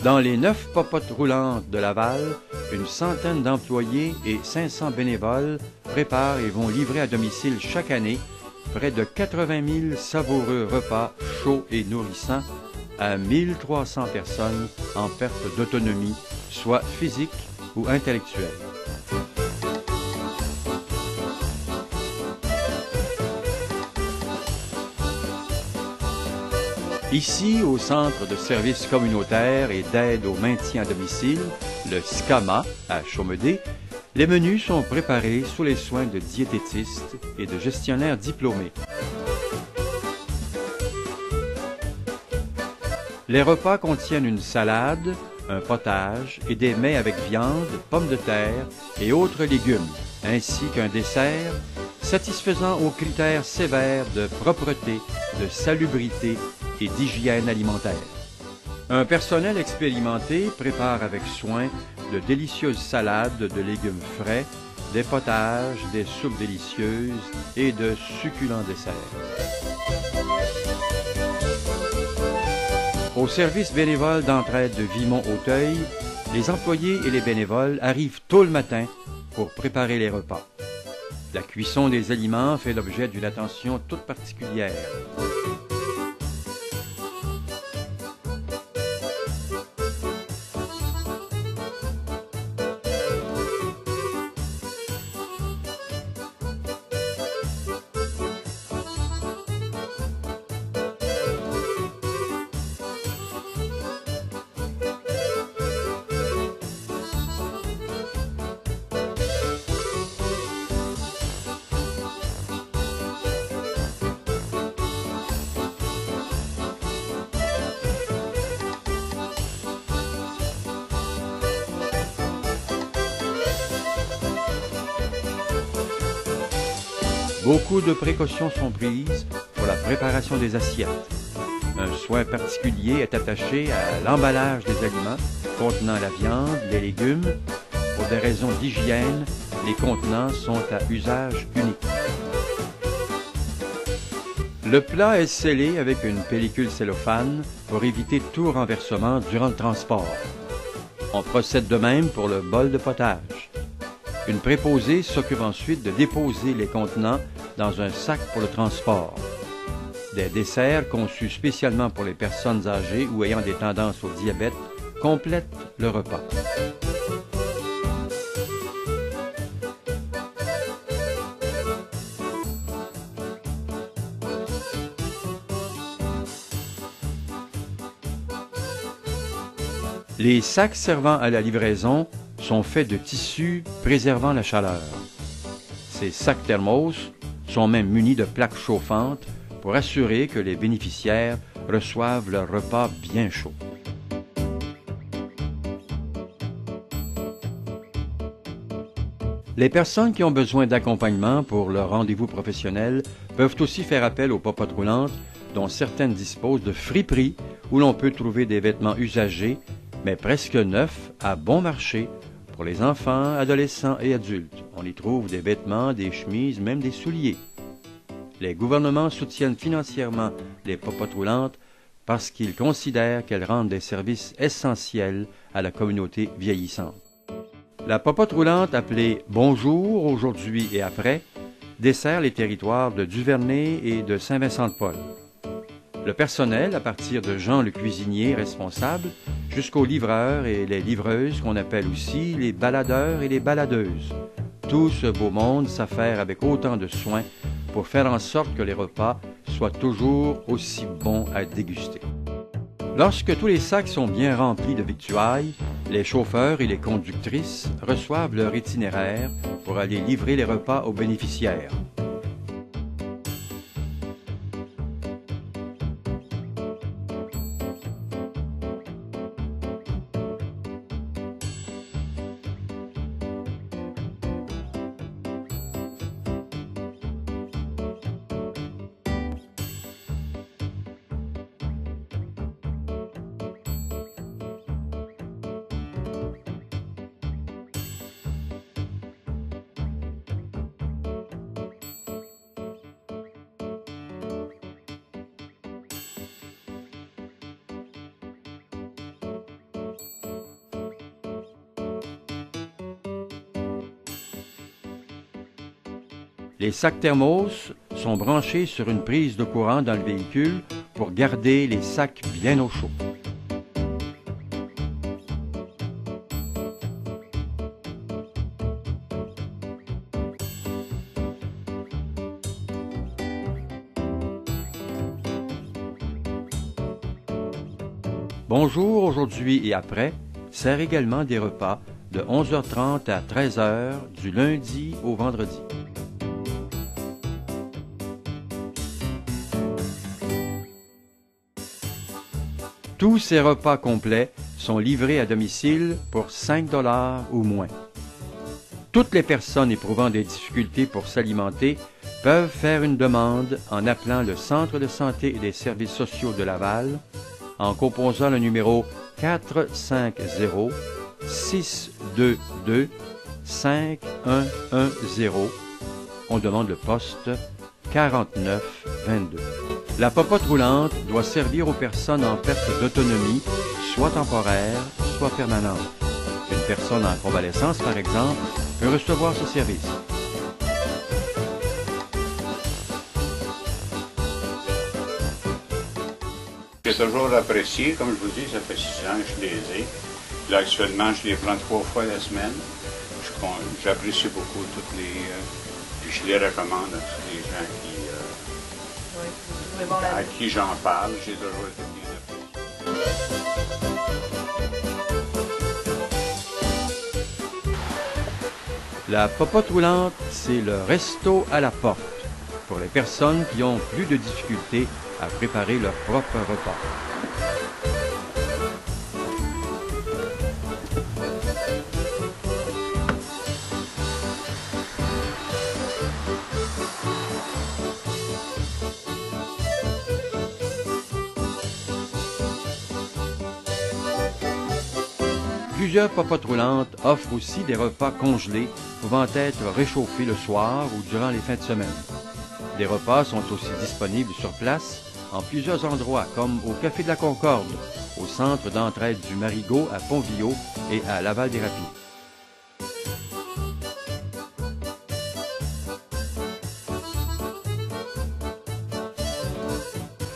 Dans les 9 popotes roulantes de Laval, une centaine d'employés et 500 bénévoles préparent et vont livrer à domicile chaque année près de 80 000 savoureux repas chauds et nourrissants à 1300 personnes en perte d'autonomie, soit physique ou intellectuelle. Ici, au Centre de services communautaires et d'aide au maintien à domicile, le SCAMA, à Chaumedé, les menus sont préparés sous les soins de diététistes et de gestionnaires diplômés. Les repas contiennent une salade, un potage et des mets avec viande, pommes de terre et autres légumes, ainsi qu'un dessert satisfaisant aux critères sévères de propreté, de salubrité et d'hygiène alimentaire. Un personnel expérimenté prépare avec soin de délicieuses salades de légumes frais, des potages, des soupes délicieuses et de succulents desserts. Au service bénévole d'entraide de Vimont-Auteuil, les employés et les bénévoles arrivent tôt le matin pour préparer les repas. La cuisson des aliments fait l'objet d'une attention toute particulière. Beaucoup de précautions sont prises pour la préparation des assiettes. Un soin particulier est attaché à l'emballage des aliments contenant la viande, les légumes. Pour des raisons d'hygiène, les contenants sont à usage unique. Le plat est scellé avec une pellicule cellophane pour éviter tout renversement durant le transport. On procède de même pour le bol de potage. Une préposée s'occupe ensuite de déposer les contenants dans un sac pour le transport. Des desserts conçus spécialement pour les personnes âgées ou ayant des tendances au diabète complètent le repas. Les sacs servant à la livraison sont faits de tissus préservant la chaleur. Ces sacs thermos sont même munis de plaques chauffantes pour assurer que les bénéficiaires reçoivent leur repas bien chaud. Les personnes qui ont besoin d'accompagnement pour leur rendez-vous professionnel peuvent aussi faire appel aux popotes roulantes, dont certaines disposent de friperies où l'on peut trouver des vêtements usagés, mais presque neufs, à bon marché, pour les enfants, adolescents et adultes. On y trouve des vêtements, des chemises, même des souliers. Les gouvernements soutiennent financièrement les popotes roulantes parce qu'ils considèrent qu'elles rendent des services essentiels à la communauté vieillissante. La popote roulante, appelée Bonjour, aujourd'hui et après, dessert les territoires de Duvernay et de Saint-Vincent-de-Paul. Le personnel, à partir de Jean le cuisinier responsable, jusqu'aux livreurs et les livreuses qu'on appelle aussi les baladeurs et les baladeuses. Tout ce beau monde s'affaire avec autant de soin pour faire en sorte que les repas soient toujours aussi bons à déguster. Lorsque tous les sacs sont bien remplis de victuailles, les chauffeurs et les conductrices reçoivent leur itinéraire pour aller livrer les repas aux bénéficiaires. Les sacs thermos sont branchés sur une prise de courant dans le véhicule pour garder les sacs bien au chaud. Bonjour, aujourd'hui et après sert également des repas de 11h30 à 13h du lundi au vendredi. Tous ces repas complets sont livrés à domicile pour 5 $ ou moins. Toutes les personnes éprouvant des difficultés pour s'alimenter peuvent faire une demande en appelant le Centre de santé et des services sociaux de Laval, en composant le numéro 450-622-5110. On demande le poste 4922. La popote roulante doit servir aux personnes en perte d'autonomie, soit temporaire, soit permanente. Une personne en convalescence, par exemple, peut recevoir ce service. J'ai toujours apprécié, comme je vous dis, ça fait 6 ans que je les ai. Là, actuellement, je les prends 3 fois la semaine. J'apprécie beaucoup toutes les... puis je les recommande à tous les gens à qui j'en parle. J'ai toujours été bien apprécié. La popote roulante, c'est le resto à la porte pour les personnes qui ont plus de difficultés à préparer leur propre repas. Plusieurs popotes roulantes offrent aussi des repas congelés pouvant être réchauffés le soir ou durant les fins de semaine. Des repas sont aussi disponibles sur place en plusieurs endroits, comme au Café de la Concorde, au Centre d'entraide du Marigot à Pont-Viaud et à Laval-des-Rapides.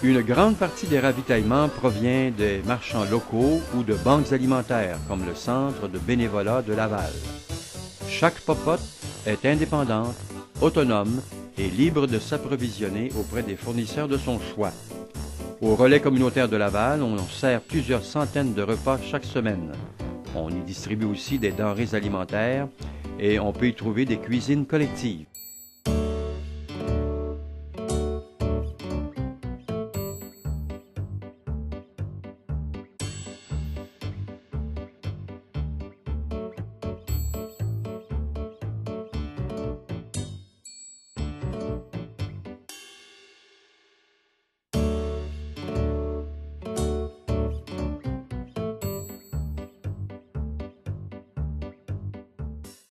Une grande partie des ravitaillements provient des marchands locaux ou de banques alimentaires, comme le Centre de bénévolat de Laval. Chaque popote est indépendante, autonome et libre de s'approvisionner auprès des fournisseurs de son choix. Au relais communautaire de Laval, on sert plusieurs centaines de repas chaque semaine. On y distribue aussi des denrées alimentaires et on peut y trouver des cuisines collectives.